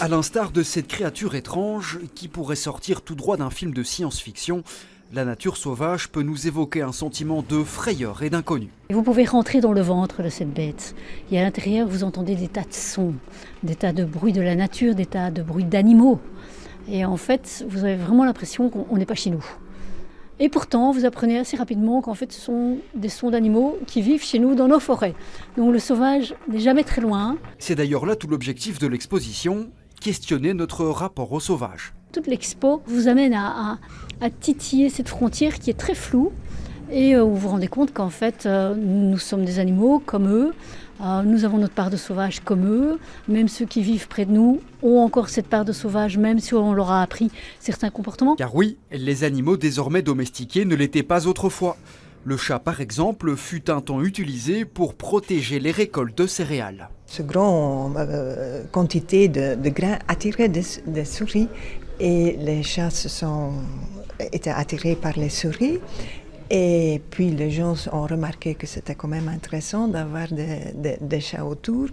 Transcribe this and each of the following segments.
À l'instar de cette créature étrange qui pourrait sortir tout droit d'un film de science-fiction, la nature sauvage peut nous évoquer un sentiment de frayeur et d'inconnu. Vous pouvez rentrer dans le ventre de cette bête et à l'intérieur vous entendez des tas de sons, des tas de bruits de la nature, des tas de bruits d'animaux. Et en fait, vous avez vraiment l'impression qu'on n'est pas chez nous. Et pourtant, vous apprenez assez rapidement qu'en fait, ce sont des sons d'animaux qui vivent chez nous dans nos forêts. Donc le sauvage n'est jamais très loin. C'est d'ailleurs là tout l'objectif de l'exposition, questionner notre rapport au sauvage. Toute l'expo vous amène à titiller cette frontière qui est très floue et vous vous rendez compte qu'en fait, nous sommes des animaux comme eux. Nous avons notre part de sauvage comme eux. Même ceux qui vivent près de nous ont encore cette part de sauvage, même si on leur a appris certains comportements. Car oui, les animaux désormais domestiqués ne l'étaient pas autrefois. Le chat, par exemple, fut un temps utilisé pour protéger les récoltes de céréales. Ce grande quantité de grains attirait des souris et les chats étaient attirés par les souris. Et puis les gens ont remarqué que c'était quand même intéressant d'avoir des chats autour.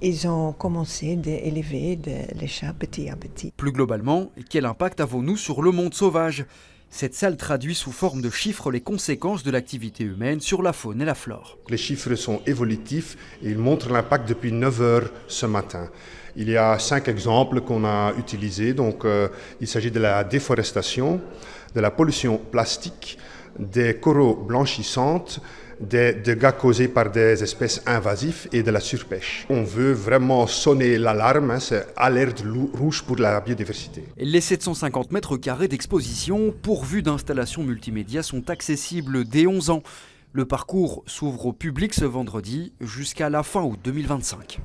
Ils ont commencé d'élever les chats petit à petit. Plus globalement, quel impact avons-nous sur le monde sauvage ? Cette salle traduit sous forme de chiffres les conséquences de l'activité humaine sur la faune et la flore. Les chiffres sont évolutifs et ils montrent l'impact depuis 9 heures ce matin. Il y a 5 exemples qu'on a utilisés. Donc, il s'agit de la déforestation, de la pollution plastique, des coraux blanchissantes, des dégâts causés par des espèces invasives et de la surpêche. On veut vraiment sonner l'alarme, c'est alerte rouge pour la biodiversité. Les 750 mètres carrés d'exposition pourvus d'installations multimédia sont accessibles dès 11 ans. Le parcours s'ouvre au public ce vendredi jusqu'à la fin août 2025.